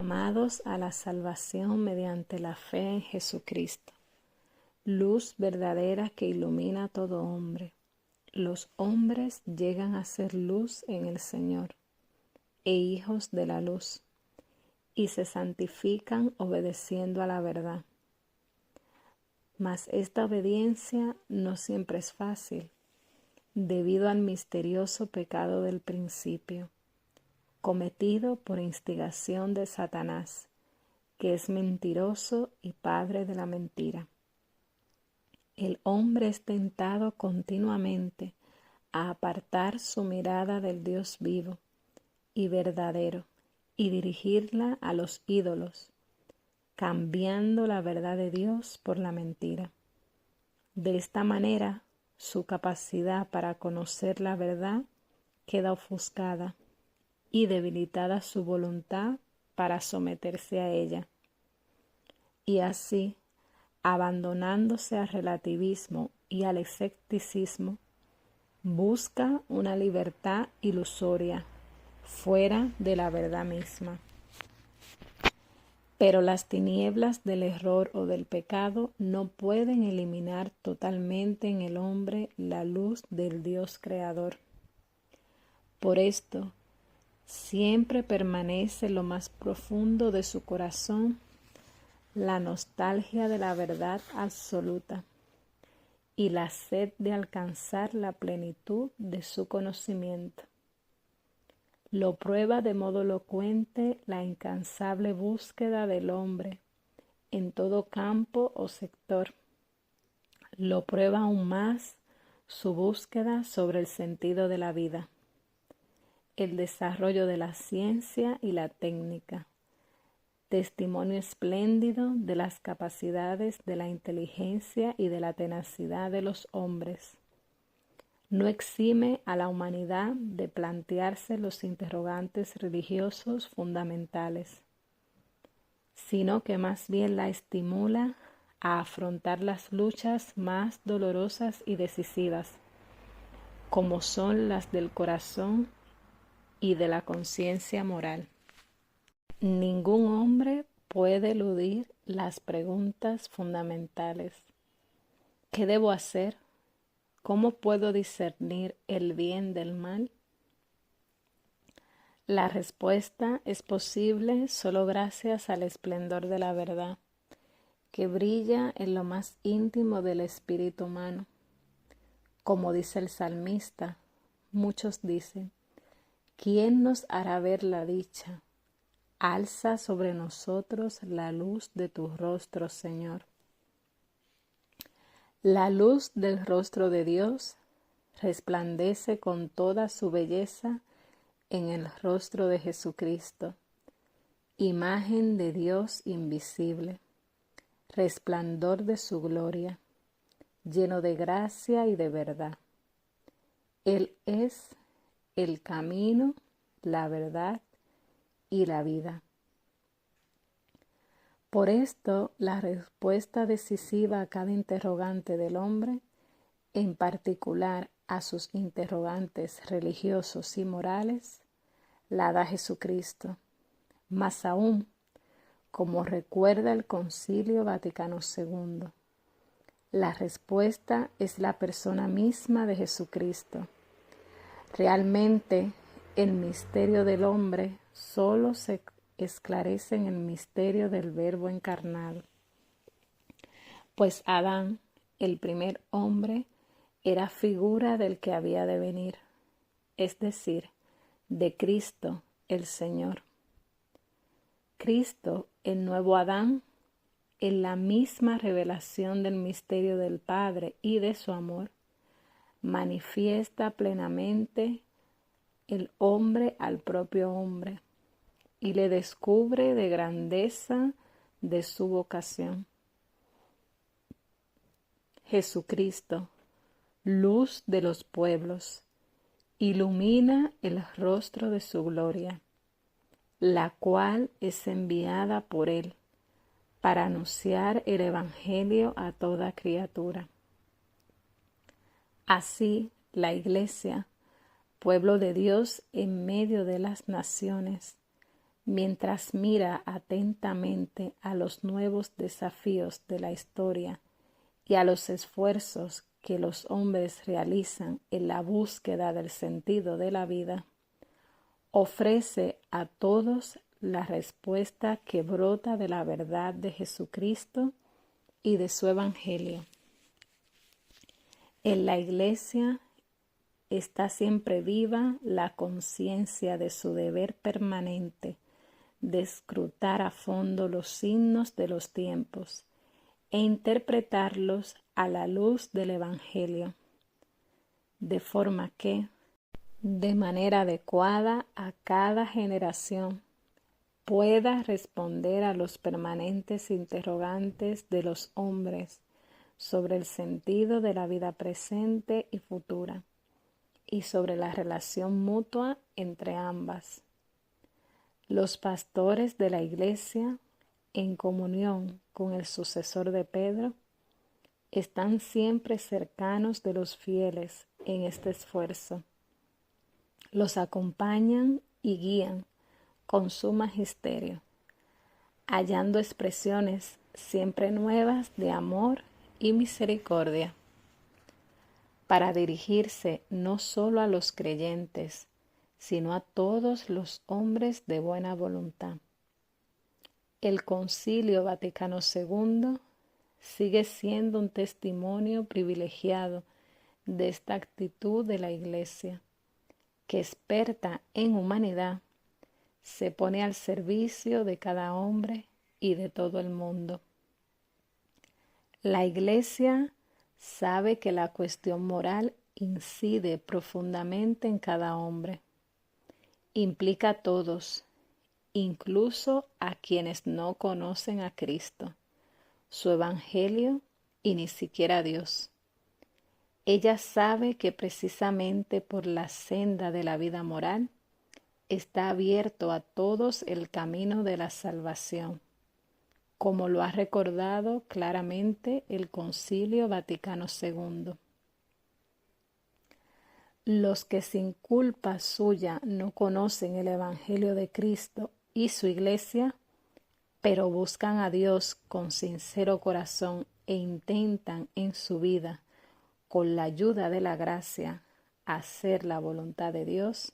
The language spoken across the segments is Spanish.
llamados a la salvación mediante la fe en Jesucristo, luz verdadera que ilumina a todo hombre. Los hombres llegan a ser luz en el Señor e hijos de la luz, y se santifican obedeciendo a la verdad. Mas esta obediencia no siempre es fácil, debido al misterioso pecado del principio, cometido por instigación de Satanás, que es mentiroso y padre de la mentira. El hombre es tentado continuamente a apartar su mirada del Dios vivo y verdadero y dirigirla a los ídolos, cambiando la verdad de Dios por la mentira. De esta manera, su capacidad para conocer la verdad queda ofuscada y debilitada su voluntad para someterse a ella. Y así, abandonándose al relativismo y al escepticismo, busca una libertad ilusoria fuera de la verdad misma. Pero las tinieblas del error o del pecado no pueden eliminar totalmente en el hombre la luz del Dios creador. Por esto, siempre permanece en lo más profundo de su corazón la nostalgia de la verdad absoluta y la sed de alcanzar la plenitud de su conocimiento. Lo prueba de modo elocuente la incansable búsqueda del hombre en todo campo o sector. Lo prueba aún más su búsqueda sobre el sentido de la vida, el desarrollo de la ciencia y la técnica, testimonio espléndido de las capacidades de la inteligencia y de la tenacidad de los hombres. No exime a la humanidad de plantearse los interrogantes religiosos fundamentales, sino que más bien la estimula a afrontar las luchas más dolorosas y decisivas, como son las del corazón y de la conciencia moral. Ningún hombre puede eludir las preguntas fundamentales. ¿Qué debo hacer? ¿Cómo puedo discernir el bien del mal? La respuesta es posible solo gracias al esplendor de la verdad, que brilla en lo más íntimo del espíritu humano. Como dice el salmista, muchos dicen, ¿quién nos hará ver la dicha? Alza sobre nosotros la luz de tu rostro, Señor. La luz del rostro de Dios resplandece con toda su belleza en el rostro de Jesucristo, imagen de Dios invisible, resplandor de su gloria, lleno de gracia y de verdad. Él es el camino, la verdad y la vida. Por esto, la respuesta decisiva a cada interrogante del hombre, en particular a sus interrogantes religiosos y morales, la da Jesucristo. Más aún, como recuerda el Concilio Vaticano II, la respuesta es la persona misma de Jesucristo. Realmente, el misterio del hombre solo se esclarece en el misterio del Verbo encarnado. Pues Adán, el primer hombre, era figura del que había de venir, es decir, de Cristo, el Señor. Cristo, el nuevo Adán, en la misma revelación del misterio del Padre y de su amor, manifiesta plenamente el hombre al propio hombre y le descubre de grandeza de su vocación. Jesucristo, luz de los pueblos, ilumina el rostro de su gloria, la cual es enviada por él para anunciar el Evangelio a toda criatura. Así, la Iglesia, pueblo de Dios en medio de las naciones, mientras mira atentamente a los nuevos desafíos de la historia y a los esfuerzos que los hombres realizan en la búsqueda del sentido de la vida, ofrece a todos la respuesta que brota de la verdad de Jesucristo y de su Evangelio. En la Iglesia está siempre viva la conciencia de su deber permanente de escrutar a fondo los signos de los tiempos e interpretarlos a la luz del Evangelio, de forma que, de manera adecuada a cada generación, pueda responder a los permanentes interrogantes de los hombres sobre el sentido de la vida presente y futura, y sobre la relación mutua entre ambas. Los pastores de la Iglesia, en comunión con el sucesor de Pedro, están siempre cercanos de los fieles en este esfuerzo. Los acompañan y guían con su magisterio, hallando expresiones siempre nuevas de amor y misericordia, para dirigirse no solo a los creyentes, sino a todos los hombres de buena voluntad. El Concilio Vaticano II sigue siendo un testimonio privilegiado de esta actitud de la Iglesia, que experta en humanidad, se pone al servicio de cada hombre y de todo el mundo. La Iglesia sabe que la cuestión moral incide profundamente en cada hombre. Implica a todos, incluso a quienes no conocen a Cristo, su Evangelio y ni siquiera a Dios. Ella sabe que precisamente por la senda de la vida moral está abierto a todos el camino de la salvación, como lo ha recordado claramente el Concilio Vaticano II. Los que sin culpa suya no conocen el Evangelio de Cristo y su Iglesia, pero buscan a Dios con sincero corazón e intentan en su vida, con la ayuda de la gracia, hacer la voluntad de Dios,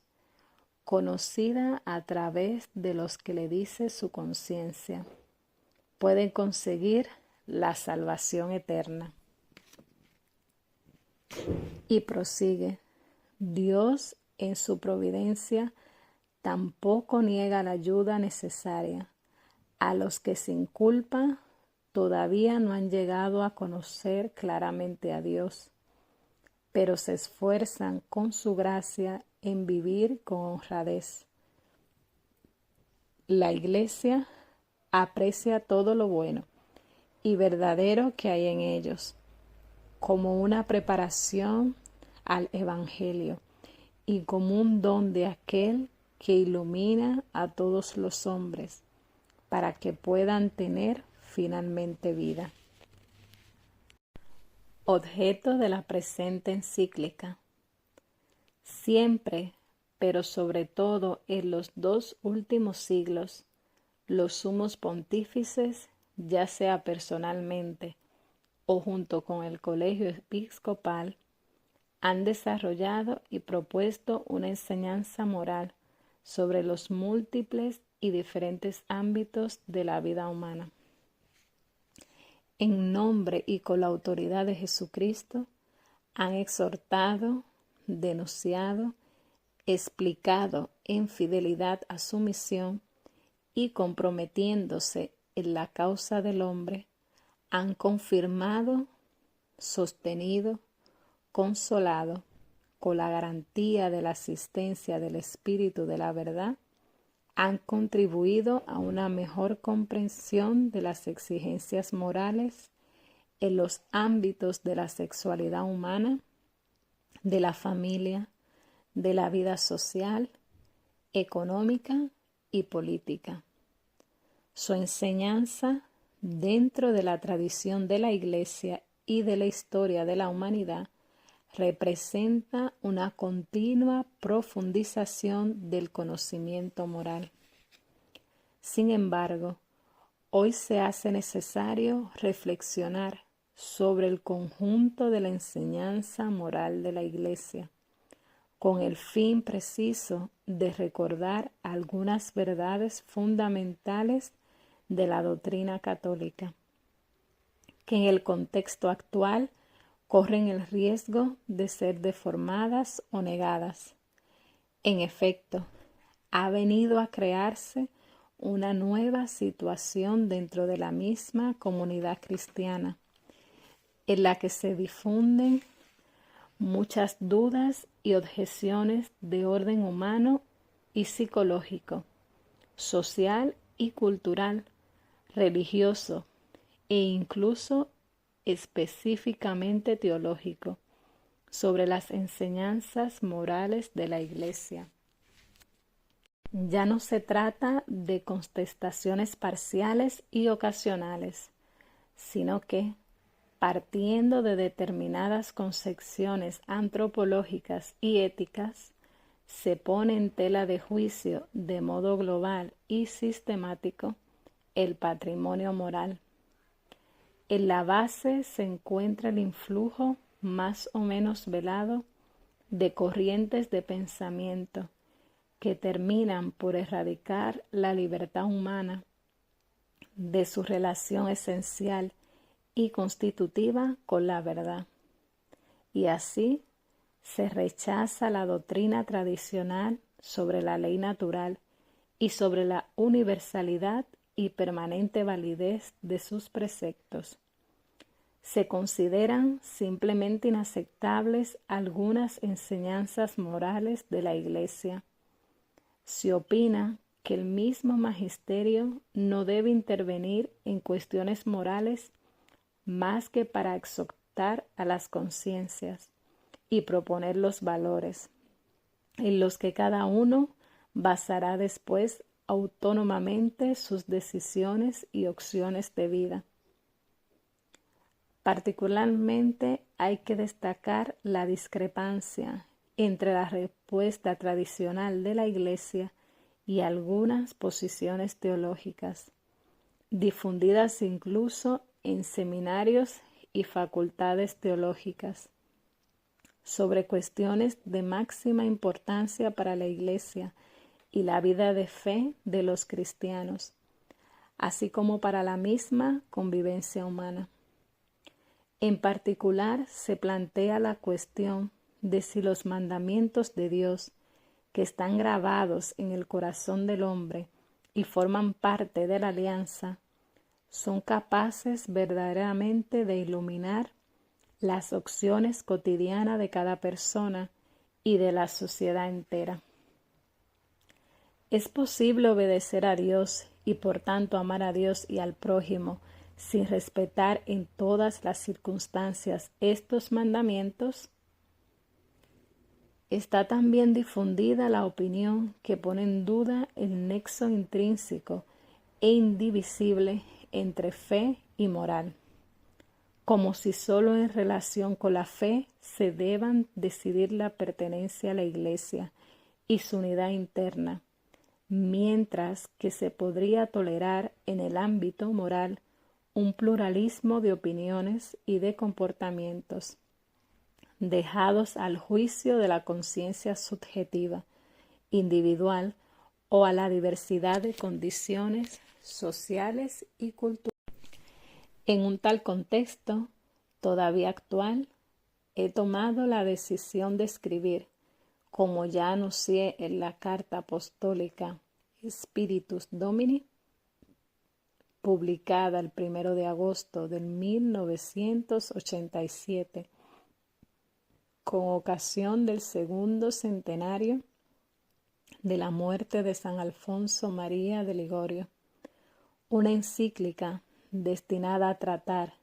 conocida a través de los que le dice su conciencia, pueden conseguir la salvación eterna. Y prosigue: Dios, en su providencia, tampoco niega la ayuda necesaria a los que sin culpa todavía no han llegado a conocer claramente a Dios, pero se esfuerzan con su gracia en vivir con honradez. La Iglesia aprecia todo lo bueno y verdadero que hay en ellos, como una preparación al Evangelio y como un don de aquel que ilumina a todos los hombres para que puedan tener finalmente vida. Objeto de la presente encíclica. Siempre, pero sobre todo en los 2 últimos siglos, los sumos pontífices, ya sea personalmente o junto con el colegio episcopal, han desarrollado y propuesto una enseñanza moral sobre los múltiples y diferentes ámbitos de la vida humana. En nombre y con la autoridad de Jesucristo, han exhortado, denunciado, explicado en fidelidad a su misión y comprometiéndose en la causa del hombre, han confirmado, sostenido, consolado, con la garantía de la asistencia del Espíritu de la verdad, han contribuido a una mejor comprensión de las exigencias morales en los ámbitos de la sexualidad humana, de la familia, de la vida social, económica y política. Su enseñanza, dentro de la tradición de la Iglesia y de la historia de la humanidad, representa una continua profundización del conocimiento moral. Sin embargo, hoy se hace necesario reflexionar sobre el conjunto de la enseñanza moral de la Iglesia, con el fin preciso de recordar algunas verdades fundamentales de la doctrina católica, que en el contexto actual corren el riesgo de ser deformadas o negadas. En efecto, ha venido a crearse una nueva situación dentro de la misma comunidad cristiana, en la que se difunden muchas dudas y objeciones de orden humano y psicológico, social y cultural, religioso e incluso específicamente teológico, sobre las enseñanzas morales de la Iglesia. Ya no se trata de contestaciones parciales y ocasionales, sino que, partiendo de determinadas concepciones antropológicas y éticas, se pone en tela de juicio de modo global y sistemático el patrimonio moral. En la base se encuentra el influjo más o menos velado de corrientes de pensamiento que terminan por erradicar la libertad humana de su relación esencial y constitutiva con la verdad. Y así se rechaza la doctrina tradicional sobre la ley natural y sobre la universalidad y permanente validez de sus preceptos. Se consideran simplemente inaceptables algunas enseñanzas morales de la Iglesia. Se opina que el mismo magisterio no debe intervenir en cuestiones morales más que para exhortar a las conciencias y proponer los valores, en los que cada uno basará después autónomamente sus decisiones y opciones de vida. Particularmente hay que destacar la discrepancia entre la respuesta tradicional de la Iglesia y algunas posiciones teológicas, difundidas incluso en seminarios y facultades teológicas, sobre cuestiones de máxima importancia para la Iglesia y la vida de fe de los cristianos, así como para la misma convivencia humana. En particular, se plantea la cuestión de si los mandamientos de Dios, que están grabados en el corazón del hombre y forman parte de la alianza, son capaces verdaderamente de iluminar las opciones cotidianas de cada persona y de la sociedad entera. ¿Es posible obedecer a Dios y por tanto amar a Dios y al prójimo sin respetar en todas las circunstancias estos mandamientos? Está también difundida la opinión que pone en duda el nexo intrínseco e indivisible entre fe y moral, como si solo en relación con la fe se deban decidir la pertenencia a la Iglesia y su unidad interna, mientras que se podría tolerar en el ámbito moral un pluralismo de opiniones y de comportamientos, dejados al juicio de la conciencia subjetiva, individual o a la diversidad de condiciones sociales y culturales. En un tal contexto, todavía actual, he tomado la decisión de escribir, como ya anuncié en la carta apostólica Spiritus Domini, publicada el 1 de agosto de 1987, con ocasión del segundo centenario de la muerte de San Alfonso María de Ligorio, una encíclica destinada a tratar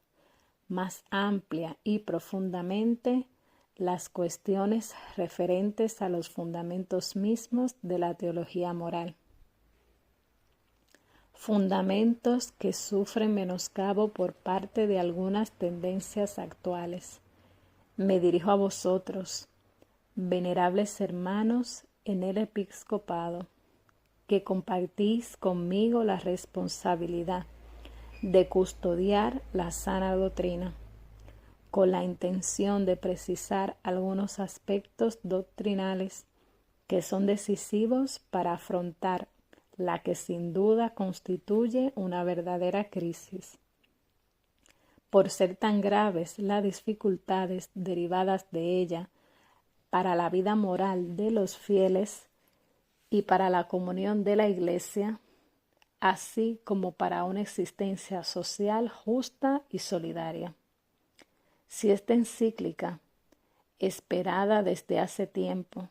más amplia y profundamente las cuestiones referentes a los fundamentos mismos de la teología moral. Fundamentos que sufren menoscabo por parte de algunas tendencias actuales. Me dirijo a vosotros, venerables hermanos en el episcopado, que compartís conmigo la responsabilidad de custodiar la sana doctrina, con la intención de precisar algunos aspectos doctrinales que son decisivos para afrontar la que sin duda constituye una verdadera crisis. Por ser tan graves las dificultades derivadas de ella para la vida moral de los fieles y para la comunión de la Iglesia, así como para una existencia social justa y solidaria. Si esta encíclica, esperada desde hace tiempo,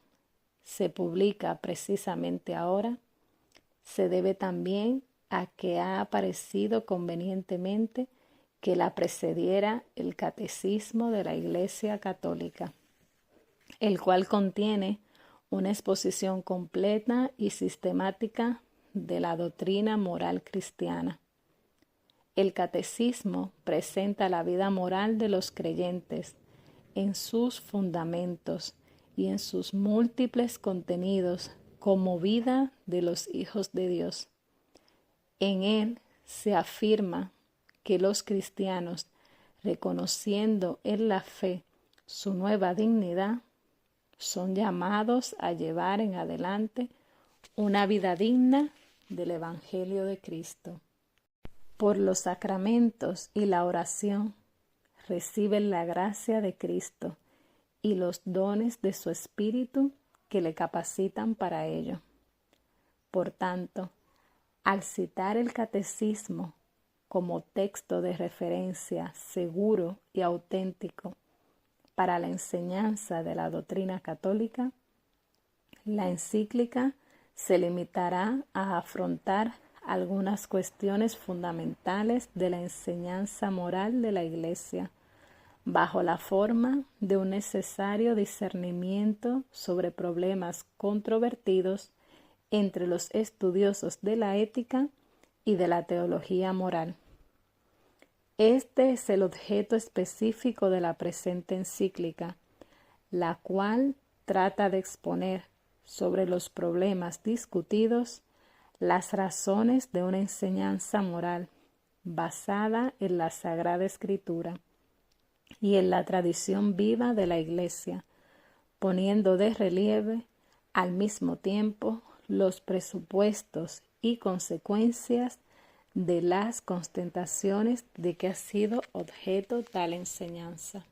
se publica precisamente ahora, se debe también a que ha aparecido convenientemente que la precediera el Catecismo de la Iglesia Católica, el cual contiene una exposición completa y sistemática de la doctrina moral cristiana. El Catecismo presenta la vida moral de los creyentes en sus fundamentos y en sus múltiples contenidos como vida de los hijos de Dios. En él se afirma que los cristianos, reconociendo en la fe su nueva dignidad, son llamados a llevar en adelante una vida digna del Evangelio de Cristo. Por los sacramentos y la oración reciben la gracia de Cristo y los dones de su Espíritu que le capacitan para ello. Por tanto, al citar el Catecismo como texto de referencia seguro y auténtico para la enseñanza de la doctrina católica, la encíclica se limitará a afrontar algunas cuestiones fundamentales de la enseñanza moral de la Iglesia, bajo la forma de un necesario discernimiento sobre problemas controvertidos entre los estudiosos de la ética y de la teología moral. Este es el objeto específico de la presente encíclica, la cual trata de exponer sobre los problemas discutidos las razones de una enseñanza moral basada en la Sagrada Escritura y en la tradición viva de la Iglesia, poniendo de relieve al mismo tiempo los presupuestos y consecuencias de las constataciones de que ha sido objeto tal enseñanza.